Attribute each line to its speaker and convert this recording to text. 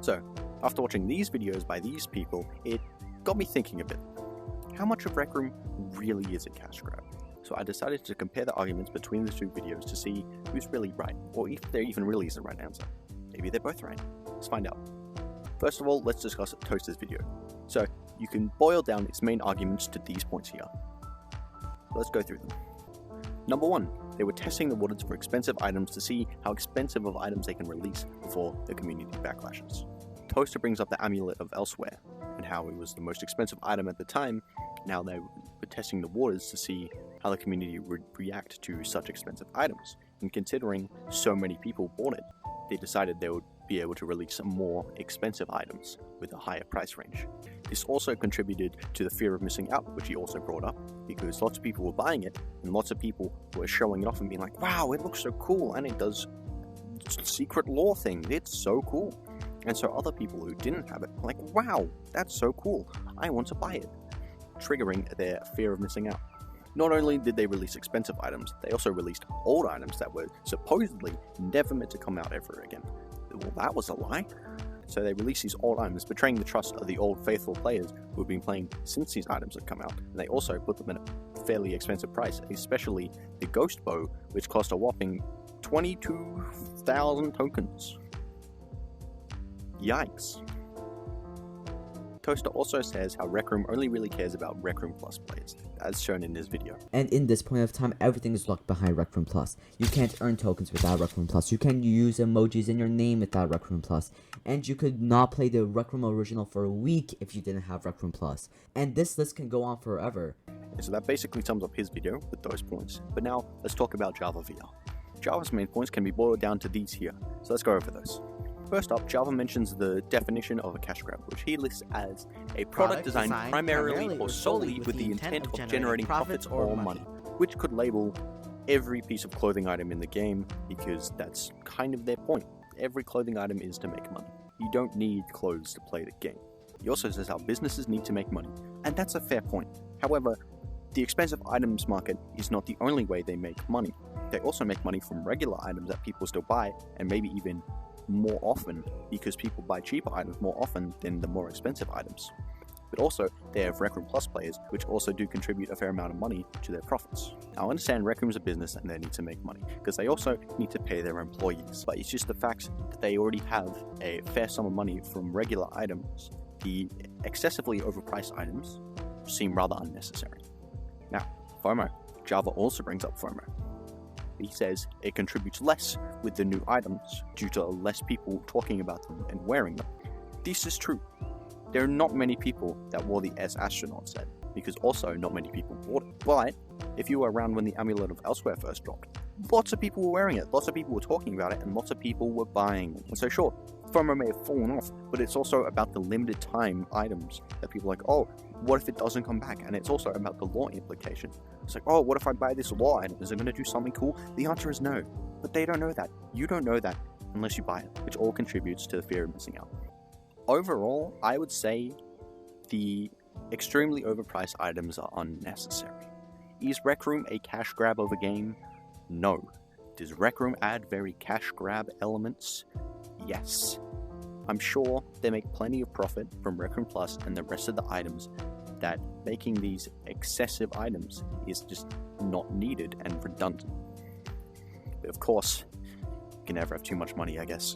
Speaker 1: So, after watching these videos by these people, it got me thinking a bit. How much of Rec Room really is a cash grab? So I decided to compare the arguments between the two videos to see who's really right, or if there even really is a right answer. Maybe they're both right. Let's find out. First of all, let's discuss Toaster's video. So, you can boil down its main arguments to these points here. Let's go through them. Number 1, they were testing the waters for expensive items to see how expensive of items they can release before the community backlashes. Toaster brings up the Amulet of Elsewhere, and how it was the most expensive item at the time. Now they were testing the waters to see how the community would react to such expensive items, and considering so many people bought it, they decided they would be able to release more expensive items with a higher price range. This also contributed to the fear of missing out, which he also brought up, because lots of people were buying it, and lots of people were showing it off and being like, wow, it looks so cool, and it does secret lore thing, it's so cool. And so other people who didn't have it were like, wow, that's so cool, I want to buy it, triggering their fear of missing out. Not only did they release expensive items, they also released old items that were supposedly never meant to come out ever again. Well, that was a lie. So they released these old items, betraying the trust of the old faithful players who have been playing since these items had come out. And they also put them at a fairly expensive price, especially the Ghost Bow, which cost a whopping 22,000 tokens. Yikes. Toaster also says how Rec Room only really cares about Rec Room Plus players, as shown in this video.
Speaker 2: And in this point of time, everything is locked behind Rec Room Plus. You can't earn tokens without Rec Room Plus. You can't use emojis in your name without Rec Room Plus. And you could not play the Rec Room original for a week if you didn't have Rec Room Plus. And this list can go on forever.
Speaker 1: So that basically sums up his video with those points. But now, let's talk about Java VR. Java's main points can be boiled down to these here, so let's go over those. First up, Java mentions the definition of a cash grab, which he lists as a product designed primarily or solely with the intent of generating profits or money, which could label every piece of clothing item in the game, because that's kind of their point. Every clothing item is to make money. You don't need clothes to play the game. He also says how businesses need to make money, and that's a fair point. However, the expensive items market is not the only way they make money. They also make money from regular items that people still buy, and maybe even more often, because people buy cheaper items more often than the more expensive items. But also, they have Rec Room Plus players, which also do contribute a fair amount of money to their profits. Now, I understand Rec Room's a business and they need to make money, because they also need to pay their employees. But it's just the fact that they already have a fair sum of money from regular items. The excessively overpriced items seem rather unnecessary. Now, FOMO. Java also brings up FOMO. He says it contributes less with the new items due to less people talking about them and wearing them. This is true. There are not many people that wore the S astronaut set, because also not many people bought it. But if you were around when the Amulet of Elsewhere first dropped, lots of people were wearing it, lots of people were talking about it, and lots of people were buying it. And so sure, FOMO may have fallen off, but it's also about the limited time items that people are like, oh, what if it doesn't come back? And it's also about the lore implication. It's like, oh, what if I buy this lore item? Is it going to do something cool? The answer is no. But they don't know that. You don't know that unless you buy it, which all contributes to the fear of missing out. Overall, I would say the extremely overpriced items are unnecessary. Is Rec Room a cash grab of a game? No. Does Rec Room add very cash grab elements? Yes. I'm sure they make plenty of profit from Rec Room Plus and the rest of the items, that making these excessive items is just not needed and redundant. But of course, you can never have too much money, I guess.